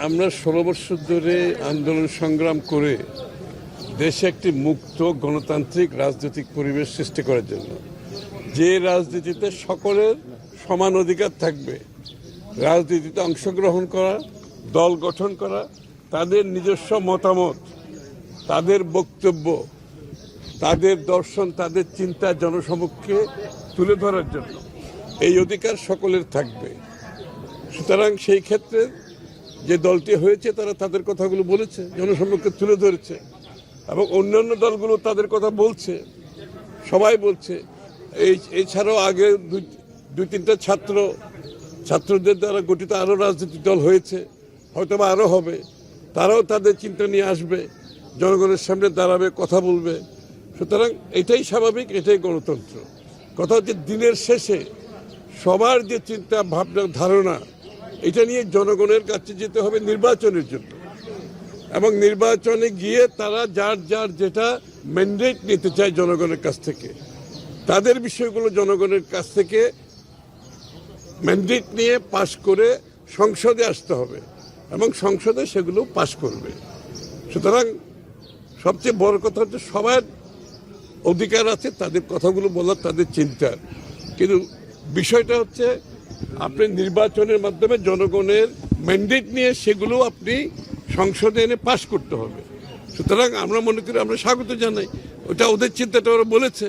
আমরা 16 বছর ধরে আন্দোলন সংগ্রাম করে দেশে একটি মুক্ত গণতান্ত্রিক রাজনৈতিক পরিবেশ সৃষ্টি করার জন্য, যে রাজনীতিতে সকলের সমান অধিকার থাকবে, রাজনীতিতে অংশগ্রহণ করা, দল গঠন করা, তাদের নিজস্ব মতামত, তাদের বক্তব্য, তাদের দর্শন, তাদের চিন্তা জনসমক্ষে তুলে ধরার জন্য এই অধিকার সকলের থাকবে। সুতরাং সেই ক্ষেত্রে যে দলটি হয়েছে তারা তাদের কথাগুলো বলেছে, জনসমক্ষে তুলে ধরেছে, এবং অন্যান্য দলগুলো তাদের কথা বলছে, সবাই বলছে। এছাড়াও আগে দুই তিনটা ছাত্রদের দ্বারা গঠিত আরও রাজনৈতিক দল হয়েছে, হয়তো বা আরও হবে। তারাও তাদের চিন্তা নিয়ে আসবে, জনগণের সামনে দাঁড়াবে, কথা বলবে। সুতরাং এটাই স্বাভাবিক, এটাই গণতন্ত্র। কথা হচ্ছে দিনের শেষে সবার যে চিন্তা ভাবনা ধারণা, এটা নিয়ে জনগণের কাছে যেতে হবে নির্বাচনের জন্য, এবং নির্বাচনে গিয়ে তারা যার যার যেটা ম্যান্ডেট নিতে চায় জনগণের কাছ থেকে, তাদের বিষয়গুলো জনগণের কাছ থেকে ম্যান্ডেট নিয়ে পাশ করে সংসদে আসতে হবে, এবং সংসদে সেগুলো পাশ করবে। সুতরাং সবচেয়ে বড় কথা হচ্ছে সবার অধিকার আছে তাদের কথাগুলো বলার, তাদের চিন্তার। কিন্তু বিষয়টা হচ্ছে আপনি নির্বাচনের মাধ্যমে জনগণের ম্যান্ডেট নিয়ে সেগুলো আপনি সংসদে এনে পাশ করতে হবে। সুতরাং আমরা মনে করি, আমরা স্বাগত জানাই, ওটা ওদের চিন্তাটা ওরা বলেছে,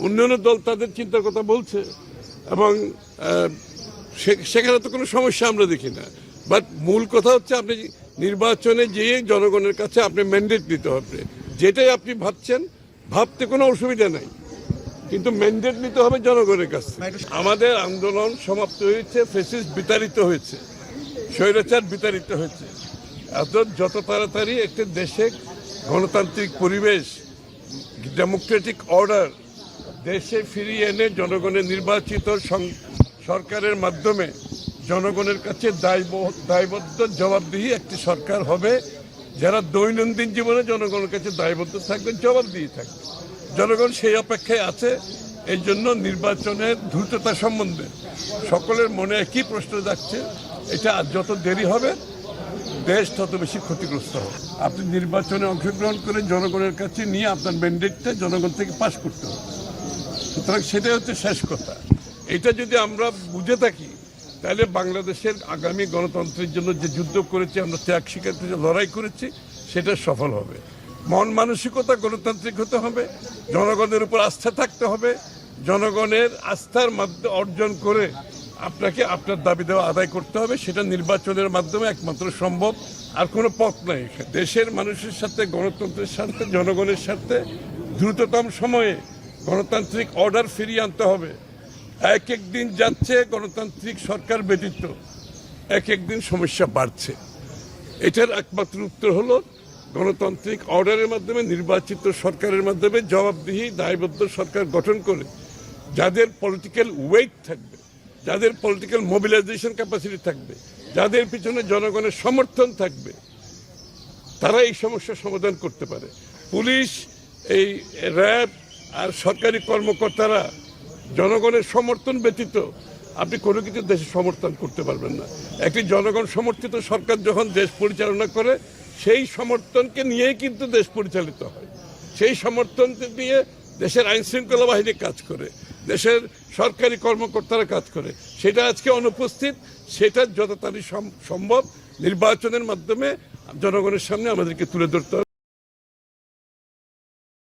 অন্যান্য দল তাদের চিন্তার কথা বলছে, এবং সেখানে তো কোনো সমস্যা আমরা দেখি না। বাট মূল কথা হচ্ছে আপনি নির্বাচনে যেয়ে জনগণের কাছে আপনি ম্যান্ডেট নিতে হবে। যেটাই আপনি ভাবছেন, ভাবতে কোনো অসুবিধা নাই, কিন্তু ম্যান্ডেট নিতে হবে জনগণের কাছে। আমাদের আন্দোলন সমাপ্ত হয়েছে, ফ্যাসিস্ট বিতাড়িত হয়েছে, স্বৈরাচার বিতাড়িত হয়েছে। যত তাড়াতাড়ি একটি দেশে গণতান্ত্রিক পরিবেশ, ডেমোক্রেটিক অর্ডার দেশে ফিরিয়ে এনে জনগণের নির্বাচিত সরকারের মাধ্যমে জনগণের কাছে দায়বদ্ধ জবাবদিহি একটি সরকার হবে, যারা দৈনন্দিন জীবনে জনগণের কাছে দায়বদ্ধ থাকবে, জবাবদিহি থাকবে। জনগণ সেই অপেক্ষায় আছে। এই জন্য নির্বাচনের দ্রুততা সম্বন্ধে সকলের মনে একই প্রশ্ন যাচ্ছে, এটা যত দেরি হবে দেশ তত বেশি ক্ষতিগ্রস্ত হবে। আপনি নির্বাচনে অংশগ্রহণ করে জনগণের কাছে নিয়ে আপনার ম্যান্ডেটটা জনগণ থেকে পাশ করতে হবে। সুতরাং সেটাই হচ্ছে শেষ কথা। এটা যদি আমরা বুঝে থাকি, তাহলে বাংলাদেশের আগামী গণতন্ত্রের জন্য যে যুদ্ধ করেছি আমরা, ত্যাগ স্বীকার করে লড়াই করেছি, সেটা সফল হবে। মন মানসিকতা গণতান্ত্রিক হতে হবে, জনগণের উপর আস্থা থাকতে হবে। জনগণের আস্থার মাধ্যমে অর্জন করে আপনাকে আপনার দাবি দেওয়া আদায় করতে হবে। সেটা নির্বাচনের মাধ্যমে একমাত্র সম্ভব, আর কোনো পথ নাই। দেশের মানুষের সাথে, গণতন্ত্রের সাথে, জনগণের সাথে দ্রুততম সময়ে গণতান্ত্রিক অর্ডার ফিরিয়ে আনতে হবে। এক এক দিন যাচ্ছে গণতান্ত্রিক সরকার ব্যতীত, এক এক দিন সমস্যা বাড়ছে। এটার একমাত্র উত্তর হলো গণতান্ত্রিক অর্ডারের মাধ্যমে, নির্বাচিত সরকারের মাধ্যমে জবাবদিহি দায়বদ্ধ সরকার গঠন করে যাদের পলিটিক্যাল ওয়েট থাকবে, যাদের পলিটিক্যাল মোবিলাইজেশন ক্যাপাসিটি থাকবে, যাদের পিছনে জনগণের সমর্থন থাকবে, তারা এই সমস্যার সমাধান করতে পারে। পুলিশ, এই র্যাব আর সরকারি কর্মকর্তারা জনগণের সমর্থন ব্যতীত আপনি কোনো কিছু দেশে সমর্থন করতে পারবেন না। একটি জনগণ সমর্থিত সরকার যখন দেশ পরিচালনা করে, সেই সমর্থনকে নিয়েই কিন্তু দেশ পরিচালিত হয়। সেই সমর্থন নিয়ে দেশের আইন শৃঙ্খলা বাহিনী কাজ করে, দেশের সরকারি কর্মকর্তারা কাজ করে। সেটা আজকে অনুপস্থিত। সেটা যত তাড়াতাড়ি সম্ভব নির্বাচনের মাধ্যমে জনগণের সামনে আমাদেরকে তুলে ধরতে হবে।